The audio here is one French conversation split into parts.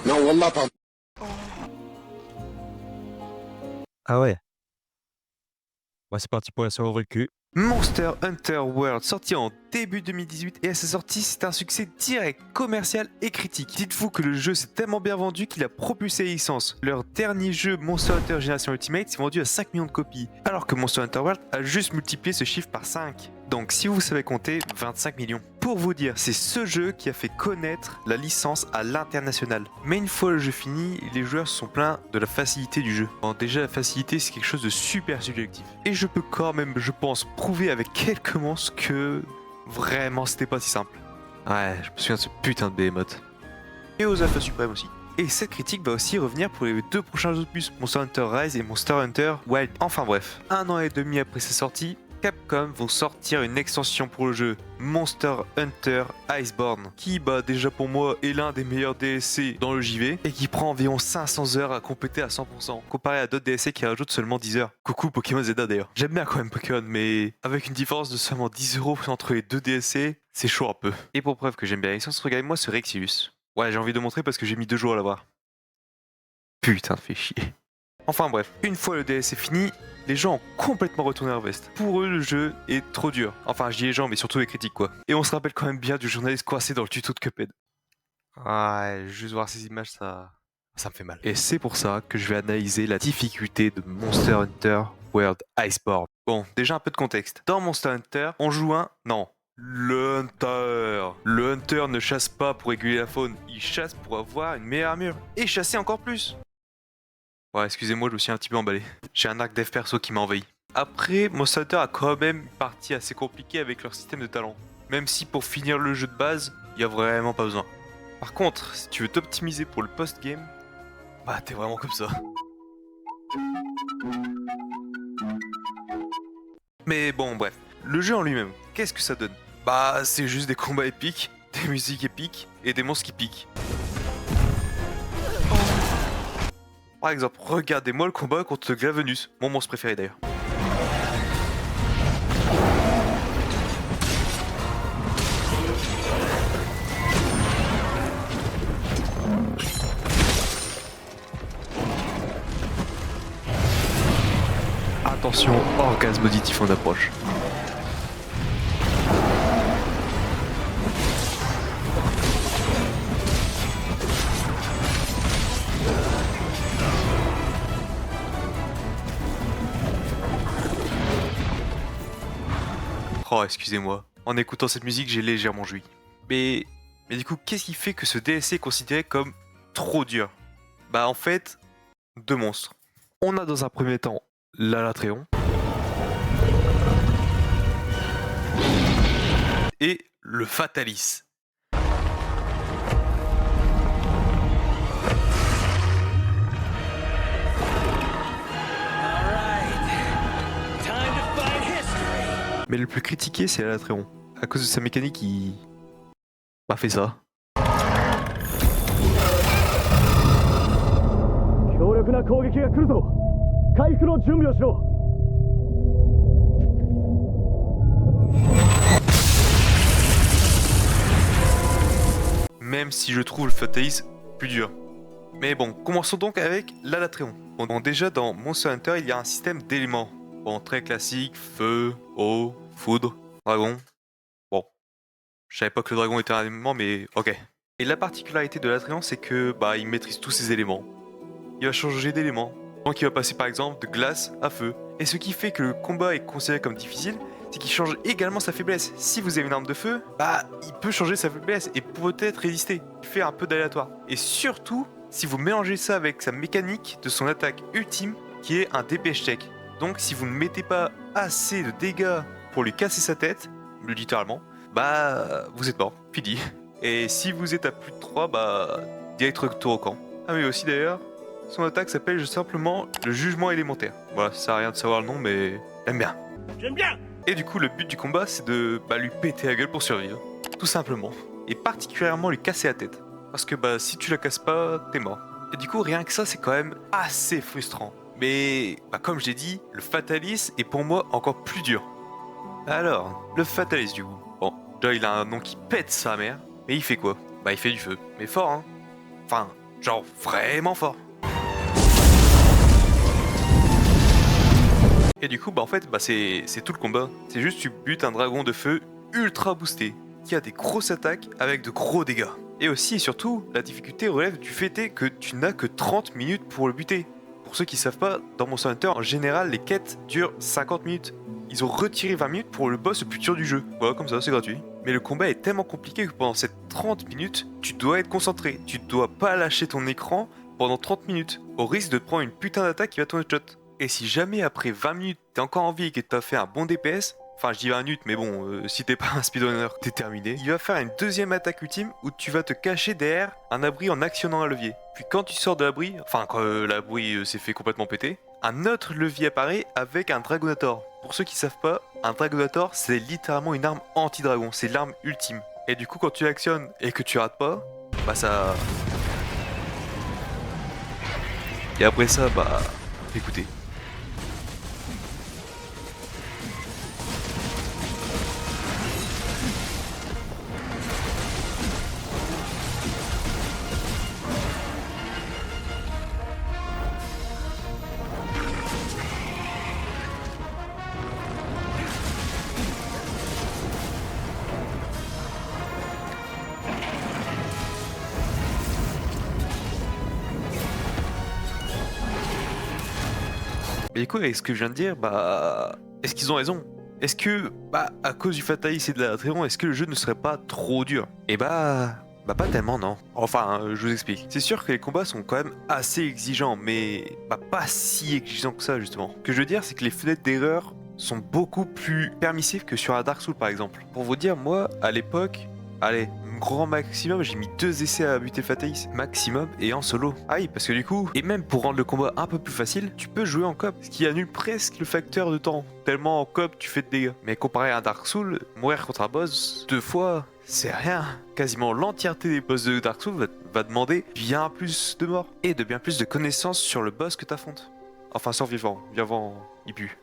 Non, wallah, pardon. Ah ouais. Ouais, c'est parti pour la ouvrir le cul. Monster Hunter World, sorti en début 2018 et à sa sortie c'est un succès direct, commercial et critique. Dites-vous que le jeu s'est tellement bien vendu qu'il a propulsé la licence. Leur dernier jeu Monster Hunter Generation Ultimate s'est vendu à 5 millions de copies, alors que Monster Hunter World a juste multiplié ce chiffre par 5. Donc si vous savez compter, 25 millions. Pour vous dire, c'est ce jeu qui a fait connaître la licence à l'international. Mais une fois le jeu fini, les joueurs se sont plaints de la facilité du jeu. Bon, déjà la facilité c'est quelque chose de super subjectif. Et je peux quand même, je pense, prouver avec quelques monstres que vraiment c'était pas si simple. Ouais, je me souviens de ce putain de Behemoth. Et aux Alpha Suprême aussi. Et cette critique va aussi revenir pour les deux prochains opus, Monster Hunter Rise et Monster Hunter Wild. Enfin bref, 1 an et demi après sa sortie, Capcom vont sortir une extension pour le jeu, Monster Hunter Iceborne, qui déjà pour moi est l'un des meilleurs DLC dans le JV et qui prend environ 500 heures à compléter à 100%, comparé à d'autres DLC qui rajoutent seulement 10 heures. Coucou Pokémon Zelda d'ailleurs. J'aime bien quand même Pokémon, mais avec une différence de seulement 10 euros entre les deux DLC, c'est chaud un peu. Et pour preuve que j'aime bien la licence, regardez-moi ce Rexilus. Ouais, j'ai envie de montrer parce que j'ai mis 2 jours à l'avoir. Putain, fait chier. Enfin bref, une fois le DLC fini, les gens ont complètement retourné leur veste. Pour eux, le jeu est trop dur. Enfin, je dis les gens, mais surtout les critiques, quoi. Et on se rappelle quand même bien du journaliste coincé dans le tuto de Cuphead. Ouais, juste voir ces images, ça me fait mal. Et c'est pour ça que je vais analyser la difficulté de Monster Hunter World Iceborne. Bon, déjà un peu de contexte. Dans Monster Hunter, on joue le Hunter. Le Hunter ne chasse pas pour réguler la faune, il chasse pour avoir une meilleure armure. Et chasser encore plus. Ouais, excusez-moi, je me suis un petit peu emballé. J'ai un arc dev perso qui m'a envahi. Après, Monster Hunter a quand même une partie assez compliquée avec leur système de talent. Même si pour finir le jeu de base, il y a vraiment pas besoin. Par contre, si tu veux t'optimiser pour le post-game, bah t'es vraiment comme ça. Mais bon, bref. Le jeu en lui-même, qu'est-ce que ça donne? Bah, c'est juste des combats épiques, des musiques épiques et des monstres qui piquent. Par exemple, regardez-moi le combat contre Glavenus, mon monstre préféré d'ailleurs. Attention, orgasme auditif en approche. Oh, excusez-moi. En écoutant cette musique, j'ai légèrement joui. Mais du coup, qu'est-ce qui fait que ce DLC est considéré comme trop dur? Bah en fait, deux monstres. On a dans un premier temps l'Alatréon et le Fatalis. Mais le plus critiqué, c'est l'Alatréon. À cause de sa mécanique, il m'a fait ça. Même si je trouve le Fatalis plus dur. Mais bon, commençons donc avec l'Alatréon. Bon, déjà dans Monster Hunter, il y a un système d'éléments. Bon, très classique, feu, eau, foudre, dragon. Bon, je savais pas que le dragon était un élément, mais ok. Et la particularité de l'Alatréon, c'est que il maîtrise tous ces éléments. Il va changer d'élément. Donc il va passer par exemple de glace à feu. Et ce qui fait que le combat est considéré comme difficile, c'est qu'il change également sa faiblesse. Si vous avez une arme de feu, il peut changer sa faiblesse et peut-être résister. Il fait un peu d'aléatoire. Et surtout, si vous mélangez ça avec sa mécanique de son attaque ultime, qui est un DPS check. Donc si vous ne mettez pas assez de dégâts pour lui casser sa tête, littéralement, vous êtes mort, fini. Et si vous êtes à plus de 3, direct retour au camp. Ah oui aussi d'ailleurs, son attaque s'appelle simplement le jugement élémentaire. Voilà, ça sert à rien de savoir le nom, mais j'aime bien. J'aime bien. Et du coup, le but du combat, c'est de lui péter la gueule pour survivre. Tout simplement. Et particulièrement lui casser la tête. Parce que si tu la casses pas, t'es mort. Et du coup, rien que ça, c'est quand même assez frustrant. Mais comme je l'ai dit, le Fatalis est pour moi encore plus dur. Alors, le Fatalis du coup. Bon, déjà il a un nom qui pète sa mère. Mais il fait quoi? bah il fait du feu. Mais fort, hein. Enfin, genre vraiment fort. Et du coup, bah en fait, bah c'est tout le combat. C'est juste tu butes un dragon de feu ultra boosté, qui a des grosses attaques avec de gros dégâts. Et aussi et surtout, la difficulté relève du fait est que tu n'as que 30 minutes pour le buter. Pour ceux qui savent pas, dans Monster Hunter, en général, les quêtes durent 50 minutes. Ils ont retiré 20 minutes pour le boss le plus dur du jeu. Voilà, comme ça, c'est gratuit. Mais le combat est tellement compliqué que pendant ces 30 minutes, tu dois être concentré. Tu dois pas lâcher ton écran pendant 30 minutes, au risque de prendre une putain d'attaque qui va ton headshot. Et si jamais après 20 minutes, t'es encore en vie et que t'as fait un bon DPS, enfin je dis 20 minutes, mais bon, si t'es pas un speedrunner, t'es terminé, il va faire une deuxième attaque ultime où tu vas te cacher derrière un abri en actionnant un levier. Puis quand tu sors de l'abri, enfin quand l'abri s'est fait complètement péter, un autre levier apparaît avec un Dragonator. Pour ceux qui savent pas, un Dragonator c'est littéralement une arme anti-dragon, c'est l'arme ultime. Et du coup quand tu l'actionnes et que tu rates pas, bah ça... Et après ça, bah... écoutez. Mais du coup, avec ce que je viens de dire, bah... est-ce qu'ils ont raison? Est-ce que, bah, à cause du Fatalis et de la Tréon, est-ce que le jeu ne serait pas trop dur? Et bah... Bah pas tellement non. Enfin, je vous explique. C'est sûr que les combats sont quand même assez exigeants, mais bah, pas si exigeants que ça justement. Ce que je veux dire, c'est que les fenêtres d'erreur sont beaucoup plus permissives que sur un Dark Souls par exemple. Pour vous dire, moi, à l'époque, allez, grand maximum, j'ai mis 2 essais à buter le Fatalis. Maximum et en solo. Ah oui, parce que du coup, et même pour rendre le combat un peu plus facile, tu peux jouer en coop, ce qui annule presque le facteur de temps. Tellement en coop, tu fais de dégâts. Mais comparé à un Dark Souls, mourir contre un boss 2 fois, c'est rien. Quasiment l'entièreté des boss de Dark Souls va demander bien plus de morts et de bien plus de connaissances sur le boss que t'affrontes. Enfin, sans vivant. Vivant, il pue.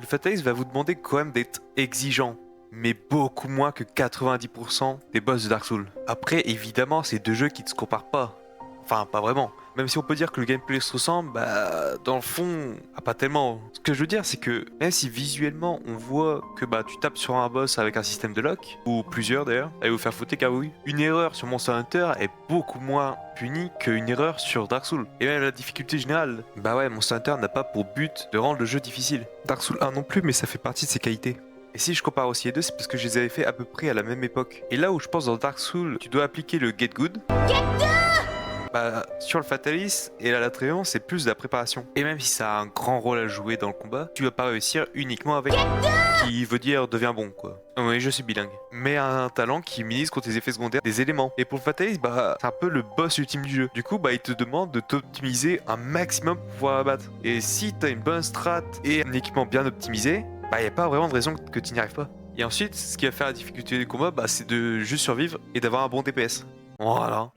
Le Fatalis va vous demander quand même d'être exigeant, mais beaucoup moins que 90% des boss de Dark Souls. Après, évidemment, c'est 2 jeux qui ne se comparent pas. Enfin, pas vraiment. Même si on peut dire que le gameplay se ressemble, bah, dans le fond, pas tellement. Ce que je veux dire, c'est que même si visuellement on voit que bah tu tapes sur un boss avec un système de lock, ou plusieurs d'ailleurs, allez vous faire foutre car oui, une erreur sur Monster Hunter est beaucoup moins punie qu'une erreur sur Dark Souls. Et même la difficulté générale, bah ouais, Monster Hunter n'a pas pour but de rendre le jeu difficile. Dark Souls 1 non plus, mais ça fait partie de ses qualités. Et si je compare aussi les deux, c'est parce que je les avais fait à peu près à la même époque. Et là où je pense dans Dark Souls, tu dois appliquer le Get Good. Bah, sur le Fatalis et la Latréon, c'est plus de la préparation. Et même si ça a un grand rôle à jouer dans le combat, tu vas pas réussir uniquement avec qui veut dire deviens bon quoi. Oui, je suis bilingue. Mais un talent qui minimise contre les effets secondaires des éléments. Et pour le Fatalis, bah, c'est un peu le boss ultime du jeu. Du coup, bah, il te demande de t'optimiser un maximum pour pouvoir abattre. Et si t'as une bonne strat et un équipement bien optimisé, bah, y a pas vraiment de raison que tu n'y arrives pas. Et ensuite, ce qui va faire la difficulté du combat, bah, c'est de juste survivre et d'avoir un bon DPS. Voilà.